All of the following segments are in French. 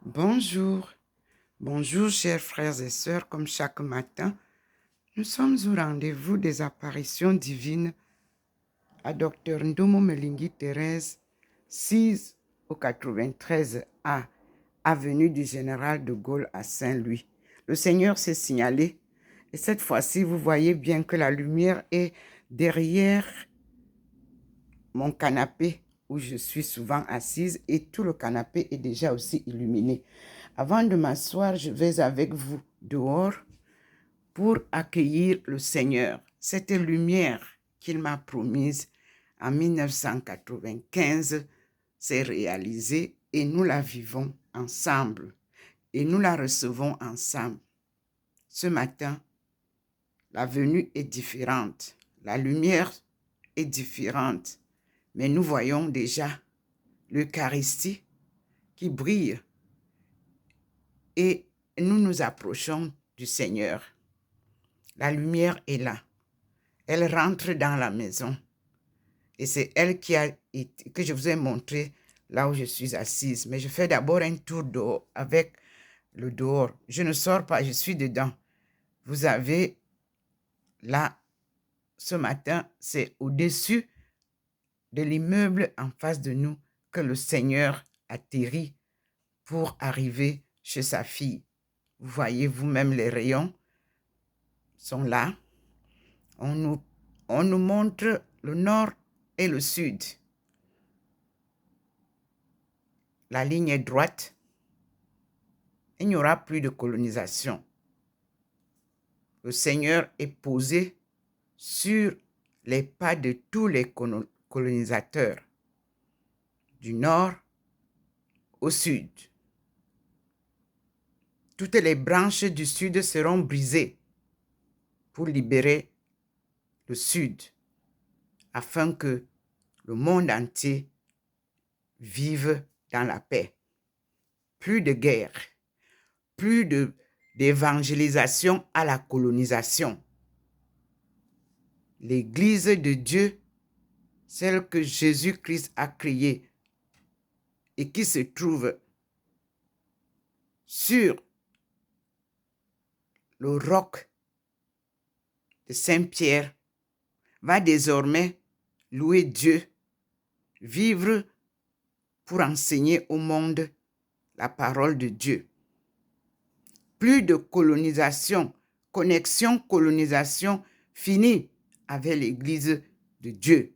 Bonjour, bonjour chers frères et sœurs, comme chaque matin, nous sommes au rendez-vous des apparitions divines à Dr Ndomo Melingi Thérèse, 6 au 93A, avenue du Général de Gaulle à Saint-Louis. Le Seigneur s'est signalé et cette fois-ci, vous voyez bien que la lumière est derrière mon canapé où je suis souvent assise et tout le canapé est déjà aussi illuminé. Avant de m'asseoir, je vais avec vous dehors pour accueillir le Seigneur. Cette lumière qu'il m'a promise en 1995 s'est réalisée et nous la vivons ensemble et nous la recevons ensemble. Ce matin, la venue est différente, la lumière est différente, mais nous voyons déjà l'Eucharistie qui brille et nous nous approchons du Seigneur. La lumière est là. Elle rentre dans la maison. Et c'est elle que je vous ai montré là où je suis assise. Mais je fais d'abord un tour dehors avec le dehors. Je ne sors pas, je suis dedans. Vous avez là, ce matin, c'est au-dessus de l'immeuble en face de nous que le Seigneur atterrit pour arriver chez sa fille. Vous voyez vous-même les rayons sont là. On nous montre le nord et le sud. La ligne est droite. Il n'y aura plus de colonisation. Le Seigneur est posé sur les pas de tous les colonisateurs, du nord au sud. Toutes les branches du sud seront brisées pour libérer le sud, afin que le monde entier vive dans la paix. Plus de guerre, plus d'évangélisation à la colonisation. L'Église de Dieu, celle que Jésus-Christ a créée et qui se trouve sur le roc de Saint-Pierre, va désormais louer Dieu, vivre pour enseigner au monde la parole de Dieu. Plus de colonisation, colonisation finie avec l'Église de Dieu.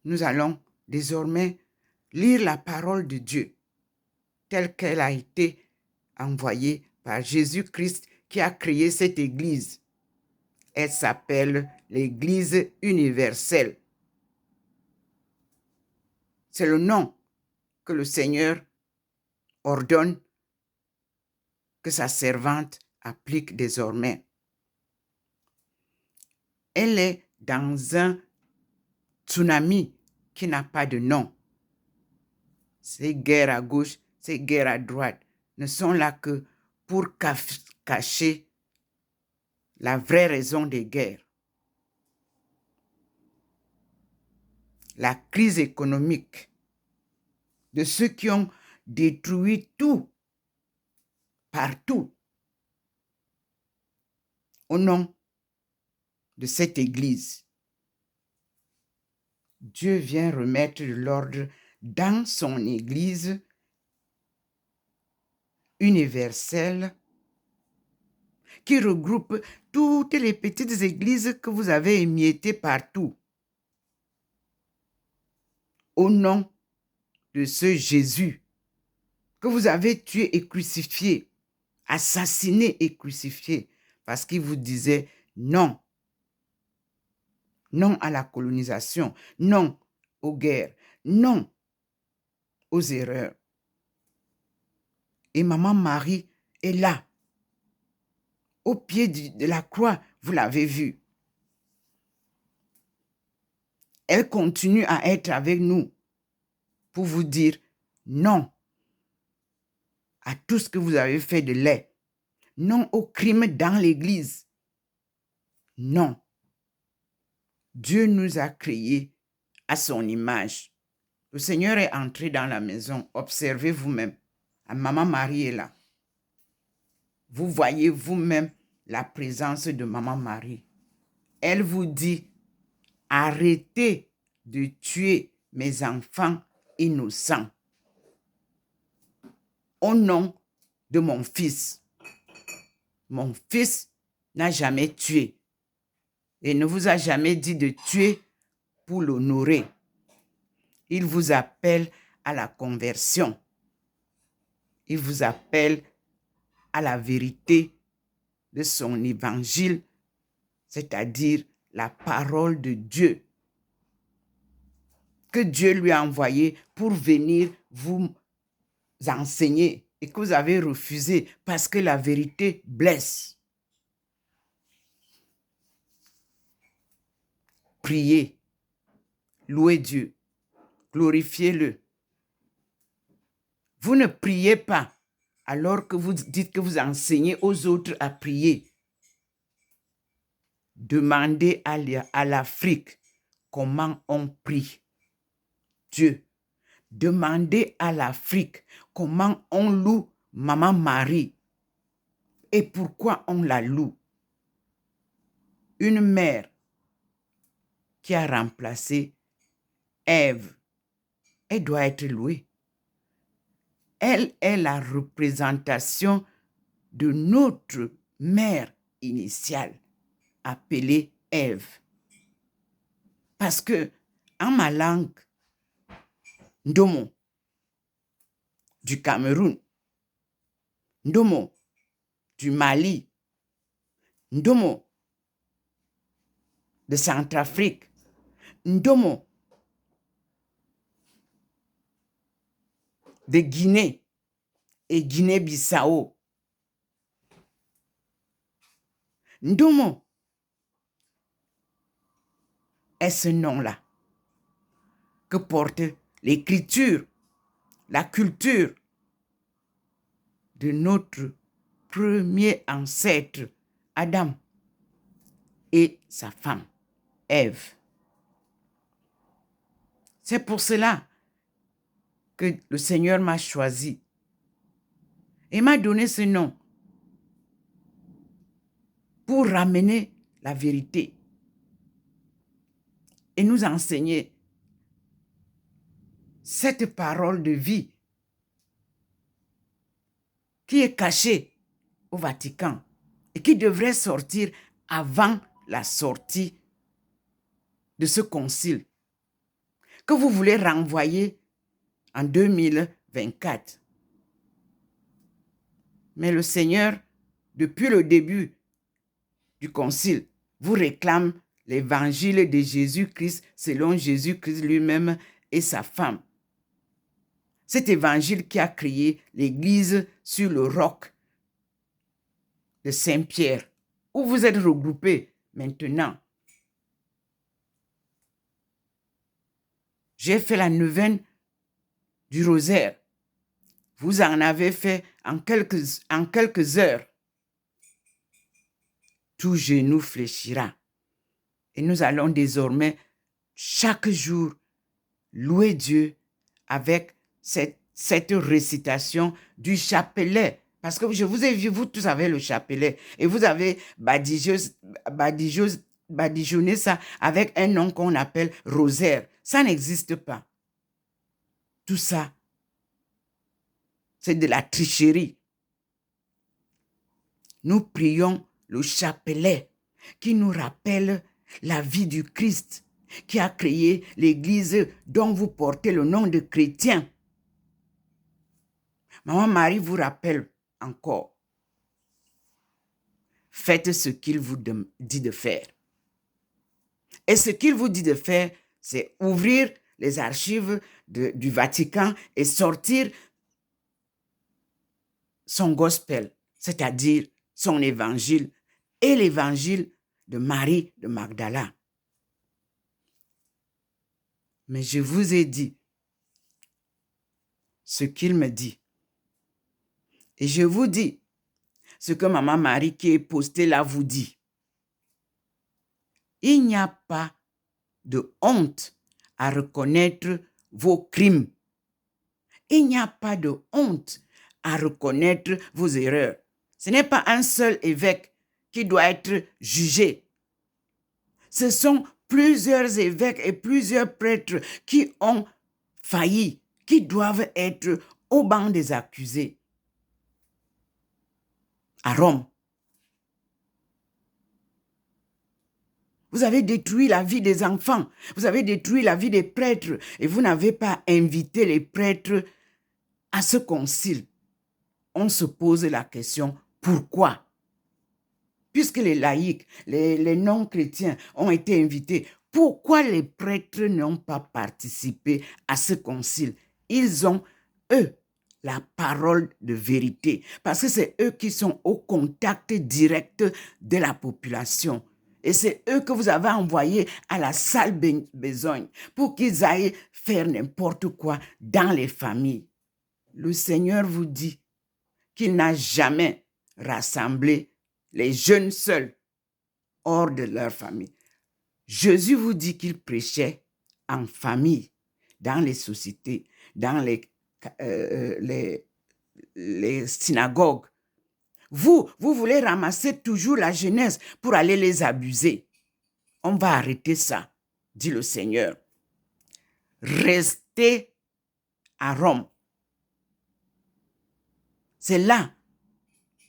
Nous allons désormais lire la parole de Dieu telle qu'elle a été envoyée par Jésus-Christ qui a créé cette Église. Elle s'appelle l'Église universelle. C'est le nom que le Seigneur ordonne que sa servante applique désormais. Elle est dans un tsunami qui n'a pas de nom. Ces guerres à gauche, ces guerres à droite ne sont là que pour cacher la vraie raison des guerres. La crise économique de ceux qui ont détruit tout, partout, au nom de cette Église. Dieu vient remettre de l'ordre dans son Église universelle qui regroupe toutes les petites églises que vous avez émiettées partout. Au nom de ce Jésus que vous avez tué et crucifié, assassiné et crucifié, parce qu'il vous disait non. Non à la colonisation, non aux guerres, non aux erreurs. Et maman Marie est là, au pied de la croix, vous l'avez vu. Elle continue à être avec nous pour vous dire non à tout ce que vous avez fait de laid, non au crime dans l'Église. Non. Dieu nous a créés à son image. Le Seigneur est entré dans la maison. Observez vous-même. Maman Marie est là. Vous voyez vous-même la présence de Maman Marie. Elle vous dit, arrêtez de tuer mes enfants innocents. Au nom de mon fils. Mon fils n'a jamais tué et ne vous a jamais dit de tuer pour l'honorer. Il vous appelle à la conversion. Il vous appelle à la vérité de son évangile, c'est-à-dire la parole de Dieu que Dieu lui a envoyé pour venir vous enseigner et que vous avez refusé parce que la vérité blesse. Priez, louez Dieu, glorifiez-le. Vous ne priez pas alors que vous dites que vous enseignez aux autres à prier. Demandez à l'Afrique comment on prie Dieu. Demandez à l'Afrique comment on loue Maman Marie et pourquoi on la loue. Une mère qui a remplacé Ève, elle doit être louée. Elle est la représentation de notre mère initiale, appelée Ève. Parce que, en ma langue, Ndomo, du Cameroun, Ndomo, du Mali, Ndomo, de Centrafrique, Ndomo, de Guinée et Guinée-Bissau. Ndomo est ce nom-là que porte l'écriture, la culture de notre premier ancêtre, Adam, et sa femme, Ève. C'est pour cela que le Seigneur m'a choisi et m'a donné ce nom pour ramener la vérité et nous enseigner cette parole de vie qui est cachée au Vatican et qui devrait sortir avant la sortie de ce concile que vous voulez renvoyer en 2024. Mais le Seigneur, depuis le début du concile, vous réclame l'évangile de Jésus-Christ selon Jésus-Christ lui-même et sa femme. Cet évangile qui a créé l'église sur le roc de Saint-Pierre, où vous êtes regroupés maintenant. J'ai fait la neuvaine du rosaire. Vous en avez fait en quelques heures. Tout genou fléchira. Et nous allons désormais, chaque jour, louer Dieu avec cette récitation du chapelet. Parce que je vous ai vu, vous tous avez le chapelet. Et vous avez badigeonné ça avec un nom qu'on appelle rosaire. Ça n'existe pas. Tout ça, c'est de la tricherie. Nous prions le chapelet qui nous rappelle la vie du Christ, qui a créé l'église dont vous portez le nom de chrétien. Maman Marie vous rappelle encore. Faites ce qu'il vous dit de faire. Et ce qu'il vous dit de faire, c'est ouvrir les archives du Vatican et sortir son gospel, c'est-à-dire son évangile et l'évangile de Marie de Magdala. Mais je vous ai dit ce qu'il me dit. Et je vous dis ce que Maman Marie qui est postée là vous dit. Il n'y a pas de honte à reconnaître vos crimes. Il n'y a pas de honte à reconnaître vos erreurs. Ce n'est pas un seul évêque qui doit être jugé. Ce sont plusieurs évêques et plusieurs prêtres qui ont failli, qui doivent être au banc des accusés à Rome. Vous avez détruit la vie des enfants, vous avez détruit la vie des prêtres et vous n'avez pas invité les prêtres à ce concile. On se pose la question, pourquoi? Puisque les laïcs, les non-chrétiens ont été invités, pourquoi les prêtres n'ont pas participé à ce concile? Ils ont, eux, la parole de vérité, parce que c'est eux qui sont au contact direct de la population. Et c'est eux que vous avez envoyés à la salle besogne pour qu'ils aillent faire n'importe quoi dans les familles. Le Seigneur vous dit qu'il n'a jamais rassemblé les jeunes seuls hors de leur famille. Jésus vous dit qu'il prêchait en famille, dans les sociétés, dans les synagogues. Vous voulez ramasser toujours la jeunesse pour aller les abuser. On va arrêter ça, dit le Seigneur. Restez à Rome. C'est là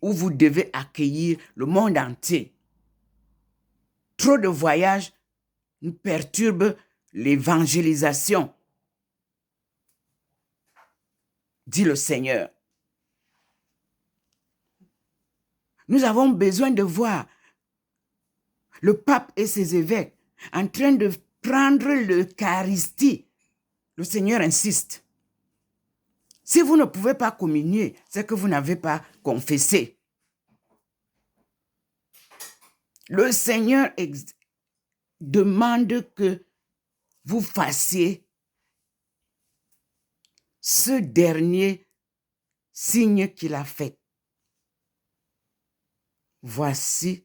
où vous devez accueillir le monde entier. Trop de voyages nous perturbent l'évangélisation, dit le Seigneur. Nous avons besoin de voir le pape et ses évêques en train de prendre l'Eucharistie. Le Seigneur insiste. Si vous ne pouvez pas communier, c'est que vous n'avez pas confessé. Le Seigneur demande que vous fassiez ce dernier signe qu'il a fait. Voici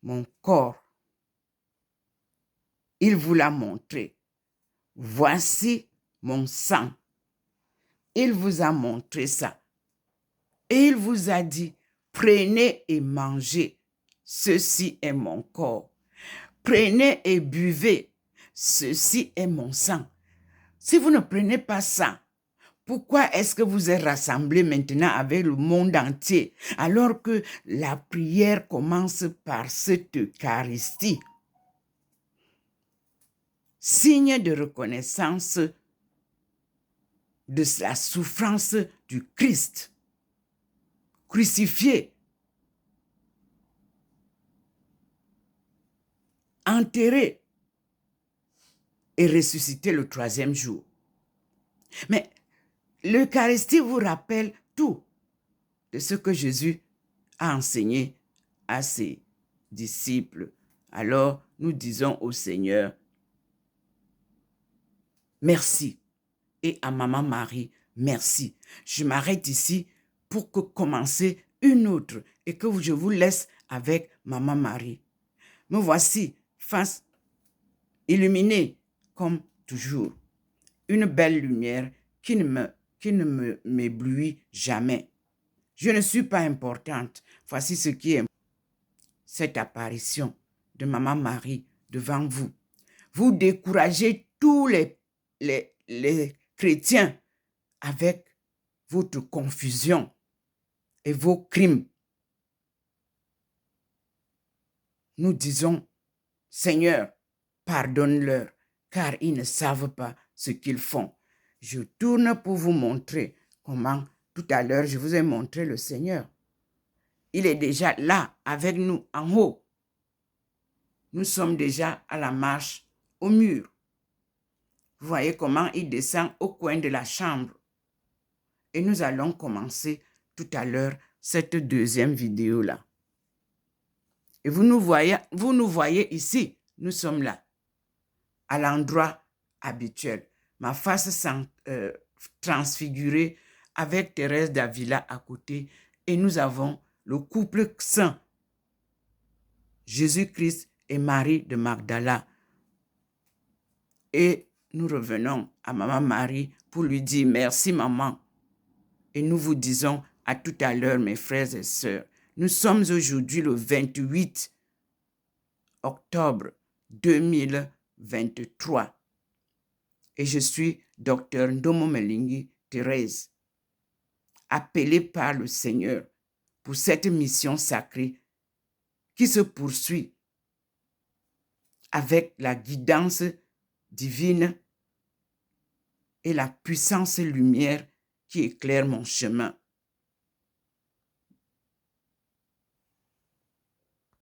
mon corps. Il vous l'a montré. Voici mon sang. Il vous a montré ça. Et il vous a dit, prenez et mangez. Ceci est mon corps. Prenez et buvez. Ceci est mon sang. Si vous ne prenez pas ça, pourquoi est-ce que vous êtes rassemblés maintenant avec le monde entier alors que la prière commence par cette Eucharistie? Signe de reconnaissance de la souffrance du Christ, crucifié, enterré et ressuscité le 3e jour. Mais l'Eucharistie vous rappelle tout de ce que Jésus a enseigné à ses disciples. Alors, nous disons au Seigneur, merci. Et à Maman Marie, merci. Je m'arrête ici pour commencer une autre et que je vous laisse avec Maman Marie. Me voici face illuminée comme toujours. Une belle lumière qui ne m'éblouit jamais. Je ne suis pas importante. Voici ce qui est cette apparition de Maman Marie devant vous. Vous découragez tous les chrétiens avec votre confusion et vos crimes. Nous disons, Seigneur, pardonne-leur, car ils ne savent pas ce qu'ils font. Je tourne pour vous montrer comment, tout à l'heure, je vous ai montré le Seigneur. Il est déjà là, avec nous, en haut. Nous sommes déjà à la marche au mur. Vous voyez comment il descend au coin de la chambre. Et nous allons commencer tout à l'heure cette deuxième vidéo-là. Et vous nous voyez ici, nous sommes là, à l'endroit habituel. Ma face transfigurée avec Thérèse d'Avila à côté. Et nous avons le couple saint, Jésus-Christ et Marie de Magdala. Et nous revenons à Maman Marie pour lui dire merci maman. Et nous vous disons à tout à l'heure, mes frères et sœurs. Nous sommes aujourd'hui le 28 octobre 2023. Et je suis Dr Ndomo Melingi Thérèse, appelée par le Seigneur pour cette mission sacrée qui se poursuit avec la guidance divine et la puissance lumière qui éclaire mon chemin.